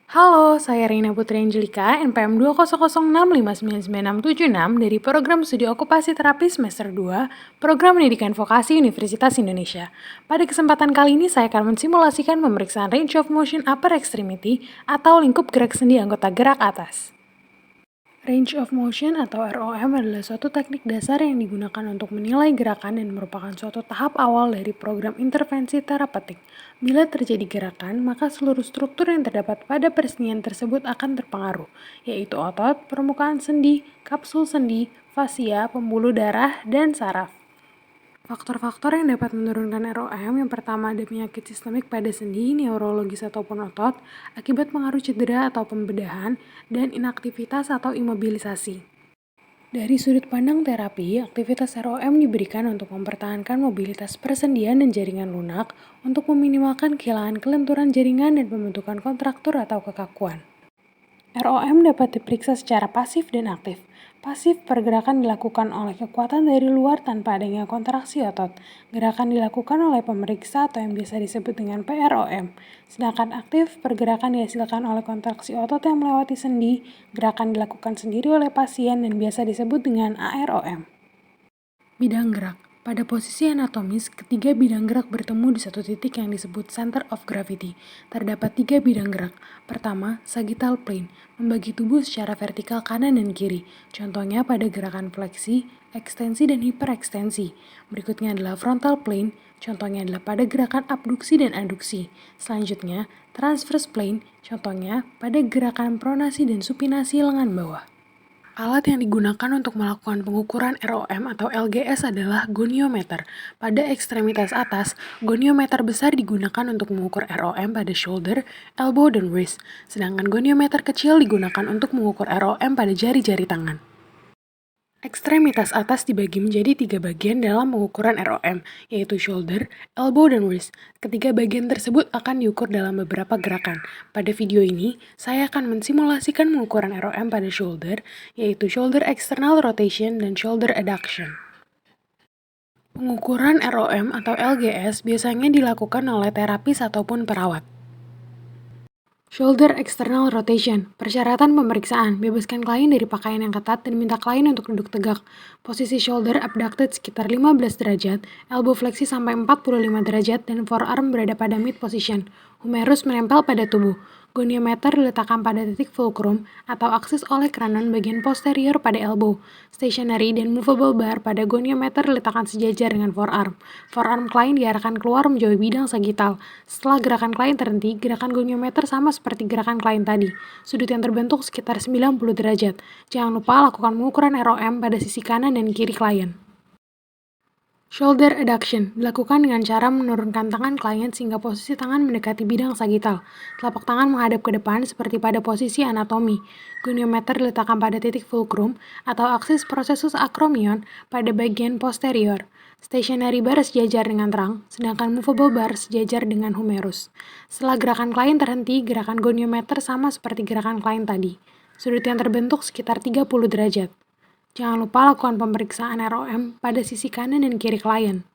Halo, saya Reina Putri Angelika, NPM 200659966 dari Program Studi Okupasi Terapi Semester 2, Program Pendidikan Vokasi Universitas Indonesia. Pada kesempatan kali ini saya akan mensimulasikan pemeriksaan Range of Motion Upper Extremity atau lingkup gerak sendi anggota gerak atas. Range of motion atau ROM adalah suatu teknik dasar yang digunakan untuk menilai gerakan dan merupakan suatu tahap awal dari program intervensi terapeutik. Bila terjadi gerakan, maka seluruh struktur yang terdapat pada peresmian tersebut akan terpengaruh, yaitu otot, permukaan sendi, kapsul sendi, fasia, pembuluh darah, dan saraf. Faktor-faktor yang dapat menurunkan ROM yang pertama ada penyakit sistemik pada sendi, neurologis ataupun otot, akibat pengaruh cedera atau pembedahan, dan inaktivitas atau imobilisasi. Dari sudut pandang terapi, aktivitas ROM diberikan untuk mempertahankan mobilitas persendian dan jaringan lunak untuk meminimalkan kehilangan kelenturan jaringan dan pembentukan kontraktur atau kekakuan. ROM dapat diperiksa secara pasif dan aktif. Pasif, pergerakan dilakukan oleh kekuatan dari luar tanpa adanya kontraksi otot. Gerakan dilakukan oleh pemeriksa atau yang biasa disebut dengan PROM. Sedangkan aktif, pergerakan dihasilkan oleh kontraksi otot yang melewati sendi. Gerakan dilakukan sendiri oleh pasien dan biasa disebut dengan AROM. Bidang gerak. Pada posisi anatomis, ketiga bidang gerak bertemu di satu titik yang disebut center of gravity. Terdapat tiga bidang gerak. Pertama, sagittal plane, membagi tubuh secara vertikal kanan dan kiri. Contohnya pada gerakan fleksi, ekstensi, dan hiperekstensi. Berikutnya adalah frontal plane, contohnya adalah pada gerakan abduksi dan aduksi. Selanjutnya, transverse plane, contohnya pada gerakan pronasi dan supinasi lengan bawah. Alat yang digunakan untuk melakukan pengukuran ROM atau LGS adalah goniometer. Pada ekstremitas atas, goniometer besar digunakan untuk mengukur ROM pada shoulder, elbow, dan wrist. Sedangkan goniometer kecil digunakan untuk mengukur ROM pada jari-jari tangan. Ekstremitas atas dibagi menjadi tiga bagian dalam pengukuran ROM, yaitu shoulder, elbow, dan wrist. Ketiga bagian tersebut akan diukur dalam beberapa gerakan. Pada video ini, saya akan mensimulasikan pengukuran ROM pada shoulder, yaitu shoulder external rotation dan shoulder adduction. Pengukuran ROM atau LGS biasanya dilakukan oleh terapis ataupun perawat. Shoulder external rotation. Persyaratan pemeriksaan. Bebaskan klien dari pakaian yang ketat dan minta klien untuk duduk tegak. Posisi shoulder abducted sekitar 15 derajat, elbow fleksi sampai 45 derajat, dan forearm berada pada mid position. Humerus menempel pada tubuh. Goniometer diletakkan pada titik fulcrum atau aksis oleh kranon bagian posterior pada elbow. Stationary dan movable bar pada goniometer diletakkan sejajar dengan forearm. Forearm klien diarahkan keluar menjauhi bidang sagittal. Setelah gerakan klien terhenti, gerakan goniometer sama seperti gerakan klien tadi. Sudut yang terbentuk sekitar 90 derajat. Jangan lupa lakukan pengukuran ROM pada sisi kanan dan kiri klien. Shoulder adduction dilakukan dengan cara menurunkan tangan klien sehingga posisi tangan mendekati bidang sagittal. Telapak tangan menghadap ke depan seperti pada posisi anatomi. Goniometer diletakkan pada titik fulcrum atau aksis processus acromion pada bagian posterior. Stationary bar sejajar dengan terang, sedangkan movable bar sejajar dengan humerus. Setelah gerakan klien terhenti, gerakan goniometer sama seperti gerakan klien tadi. Sudut yang terbentuk sekitar 30 derajat. Jangan lupa lakukan pemeriksaan ROM pada sisi kanan dan kiri klien.